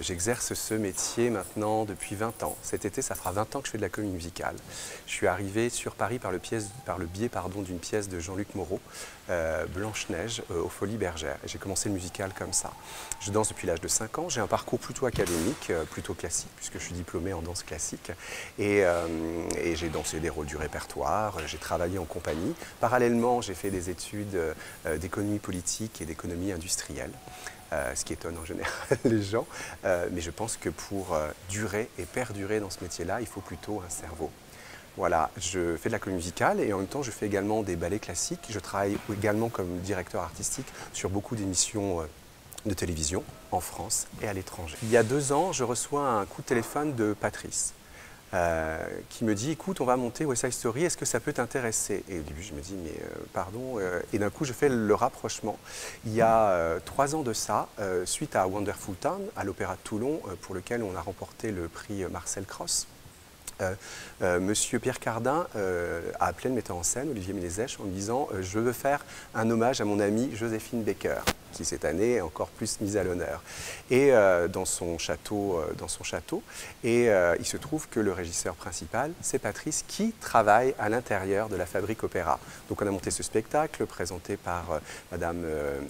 J'exerce ce métier maintenant depuis 20 ans. Cet été, ça fera 20 ans que je fais de la comédie musicale. Je suis arrivé sur Paris par le biais d'une pièce de Jean-Luc Moreau, Blanche-Neige, aux Folies Bergères. J'ai commencé le musical comme ça. Je danse depuis l'âge de 5 ans. J'ai un parcours plutôt académique, plutôt classique, puisque je suis diplômé en danse classique. Et j'ai dansé des rôles du répertoire, j'ai travaillé en compagnie. Parallèlement, j'ai fait des études d'économie politique et d'économie industrielle. Ce qui étonne en général les gens. Mais je pense que pour durer et perdurer dans ce métier-là, il faut plutôt un cerveau. Voilà, je fais de la comédie musicale et en même temps, je fais également des ballets classiques. Je travaille également comme directeur artistique sur beaucoup d'émissions de télévision en France et à l'étranger. Il y a 2 ans, je reçois un coup de téléphone de Patrice. Qui me dit, écoute, on va monter West Side Story, est-ce que ça peut t'intéresser? Et au début, je me dis, mais pardon. Et d'un coup, je fais le rapprochement. Il y a 3 ans de ça, suite à Wonderful Town, à l'Opéra de Toulon, pour lequel on a remporté le prix Marcel Cross, Monsieur Pierre Cardin a appelé le metteur en scène, Olivier Ménézèche, en me disant je veux faire un hommage à mon amie Joséphine Baker, qui cette année est encore plus mise à l'honneur, et dans son château. Et il se trouve que le régisseur principal, c'est Patrice, qui travaille à l'intérieur de la Fabrique Opéra. Donc on a monté ce spectacle présenté par Madame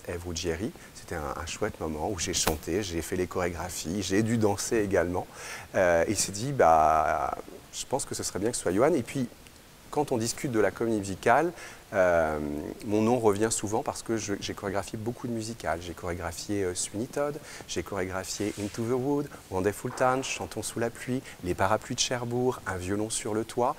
Ève Ruggieri. C'était un chouette moment où j'ai chanté, j'ai fait les chorégraphies, j'ai dû danser également. Et il s'est dit, bah, je pense que ce serait bien que ce soit Johan. Et puis, quand on discute de la comédie musicale, mon nom revient souvent parce que j'ai chorégraphié beaucoup de musicales. J'ai chorégraphié Sweeney Todd, j'ai chorégraphié Into the Wood, Wonderful Town, Chantons sous la pluie, Les parapluies de Cherbourg, Un violon sur le toit.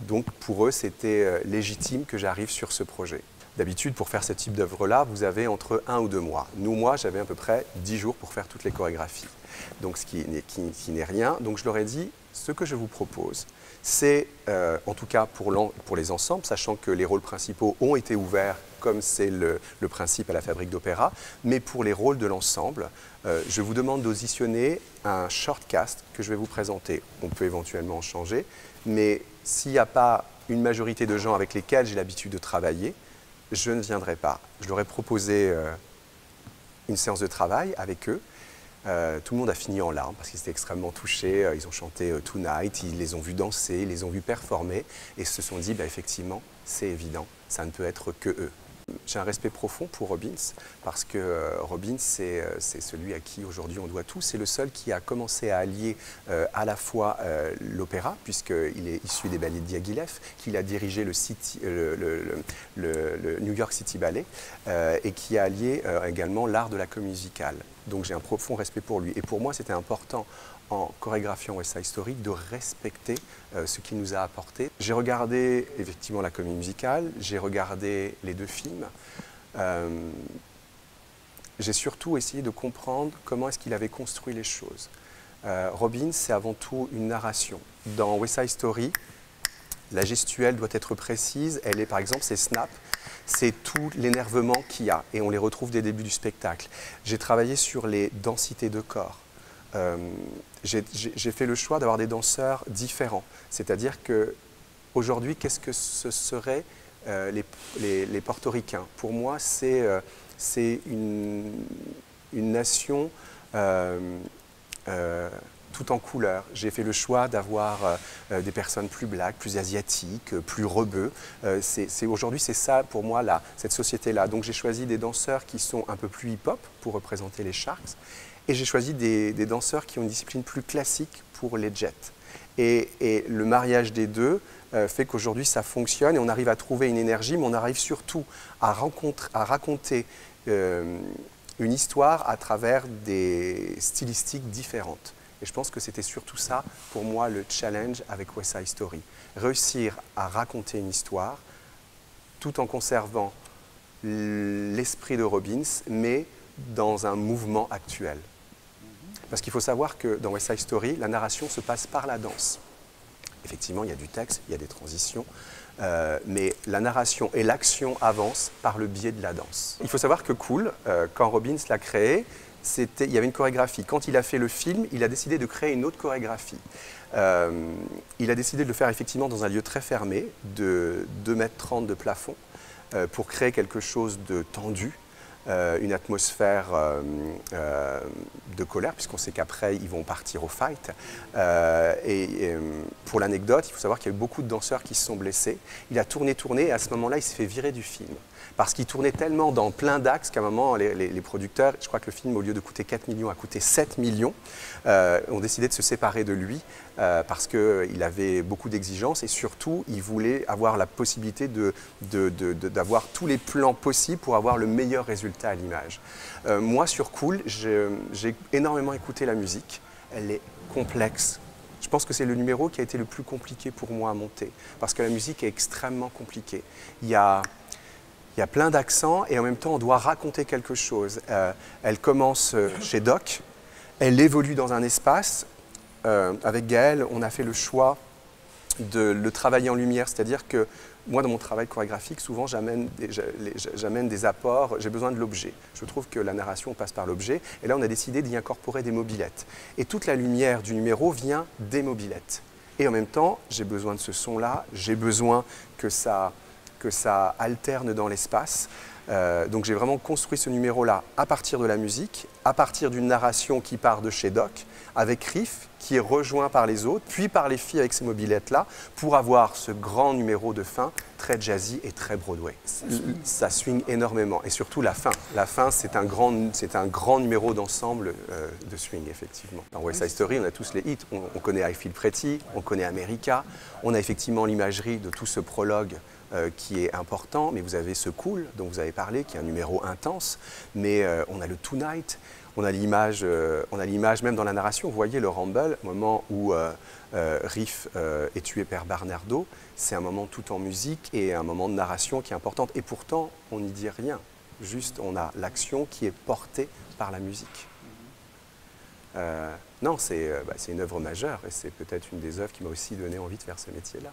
Donc pour eux, c'était légitime que j'arrive sur ce projet. D'habitude, pour faire ce type d'œuvre-là, vous avez entre 1 ou 2 mois. Moi, j'avais à peu près 10 jours pour faire toutes les chorégraphies. Donc, ce qui n'est rien. Donc, je leur ai dit, ce que je vous propose, c'est, en tout cas pour les ensembles, sachant que les rôles principaux ont été ouverts, comme c'est le principe à la Fabrique d'Opéra, mais pour les rôles de l'ensemble, je vous demande d'auditionner un shortcast que je vais vous présenter. On peut éventuellement en changer, mais s'il n'y a pas une majorité de gens avec lesquels j'ai l'habitude de travailler, je ne viendrai pas. Je leur ai proposé une séance de travail avec eux. Tout le monde a fini en larmes parce qu'ils étaient extrêmement touchés. Ils ont chanté Tonight, ils les ont vus danser, ils les ont vus performer et se sont dit, bah, effectivement, c'est évident, ça ne peut être que eux. J'ai un respect profond pour Robbins parce que Robbins, c'est celui à qui aujourd'hui on doit tout. C'est le seul qui a commencé à allier à la fois l'opéra, puisqu'il est issu des ballets de Diaghilev, qu'il a dirigé le New York City Ballet et qui a allié également l'art de la comédie musicale. Donc j'ai un profond respect pour lui. Et pour moi, c'était important, en chorégraphiant West Side Story, de respecter ce qu'il nous a apporté. J'ai regardé effectivement la comédie musicale, j'ai regardé les 2 films. J'ai surtout essayé de comprendre comment est-ce qu'il avait construit les choses. Robbins, c'est avant tout une narration. Dans West Side Story, la gestuelle doit être précise. Elle est, par exemple, c'est snap. C'est tout l'énervement qu'il y a et on les retrouve dès le début du spectacle. J'ai travaillé sur les densités de corps. J'ai fait le choix d'avoir des danseurs différents. C'est-à-dire qu'aujourd'hui, qu'est-ce que ce seraient les portoricains? Pour moi, c'est une nation tout en couleurs. J'ai fait le choix d'avoir des personnes plus black, plus asiatiques, plus rebeux. Aujourd'hui, c'est ça pour moi, cette société-là. Donc j'ai choisi des danseurs qui sont un peu plus hip-hop pour représenter les Sharks. Et j'ai choisi des danseurs qui ont une discipline plus classique pour les Jets. Et le mariage des deux fait qu'aujourd'hui ça fonctionne et on arrive à trouver une énergie, mais on arrive surtout à raconter une histoire à travers des stylistiques différentes. Et je pense que c'était surtout ça, pour moi, le challenge avec West Side Story. Réussir à raconter une histoire tout en conservant l'esprit de Robbins, mais dans un mouvement actuel. Parce qu'il faut savoir que dans West Side Story, la narration se passe par la danse. Effectivement, il y a du texte, il y a des transitions, mais la narration et l'action avancent par le biais de la danse. Il faut savoir que Cool, quand Robbins l'a créé, il y avait une chorégraphie. Quand il a fait le film, il a décidé de créer une autre chorégraphie. Il a décidé de le faire effectivement dans un lieu très fermé, de 2,30 m de plafond, pour créer quelque chose de tendu. une atmosphère de colère, puisqu'on sait qu'après, ils vont partir au fight. Pour l'anecdote, il faut savoir qu'il y a eu beaucoup de danseurs qui se sont blessés. Il a tourné, et à ce moment-là, il s'est fait virer du film. Parce qu'il tournait tellement dans plein d'axes qu'à un moment, les producteurs, je crois que le film, au lieu de coûter 4 millions, a coûté 7 millions, ont décidé de se séparer de lui parce qu'il avait beaucoup d'exigences et surtout, il voulait avoir la possibilité d'avoir tous les plans possibles pour avoir le meilleur résultat à l'image. Moi, sur Cool, j'ai énormément écouté la musique. Elle est complexe. Je pense que c'est le numéro qui a été le plus compliqué pour moi à monter parce que la musique est extrêmement compliquée. Il y a plein d'accents et en même temps, on doit raconter quelque chose. Elle commence chez Doc, elle évolue dans un espace. Avec Gaël, on a fait le choix de le travailler en lumière, c'est-à-dire que moi, dans mon travail chorégraphique, souvent, j'amène des apports, j'ai besoin de l'objet. Je trouve que la narration passe par l'objet, et là, on a décidé d'y incorporer des mobylettes. Et toute la lumière du numéro vient des mobylettes. Et en même temps, j'ai besoin de ce son-là, j'ai besoin que ça alterne dans l'espace. Donc j'ai vraiment construit ce numéro-là à partir de la musique, à partir d'une narration qui part de chez Doc, avec Riff, qui est rejoint par les autres, puis par les filles avec ces mobylettes-là, pour avoir ce grand numéro de fin, très jazzy et très Broadway. Ça swing énormément, et surtout la fin. La fin, c'est un grand numéro d'ensemble de swing, effectivement. Dans West Side Story, on a tous les hits. On connaît I Feel Pretty, on connaît America, on a effectivement l'imagerie de tout ce prologue qui est important, mais vous avez ce Cool dont vous avez parlé, qui est un numéro intense, mais on a le Tonight, on a l'image même dans la narration. Vous voyez le Rumble, au moment où Riff est tué par Bernardo, c'est un moment tout en musique et un moment de narration qui est important. Et pourtant, on n'y dit rien. Juste, on a l'action qui est portée par la musique. Non, c'est une œuvre majeure et c'est peut-être une des œuvres qui m'a aussi donné envie de faire ce métier-là.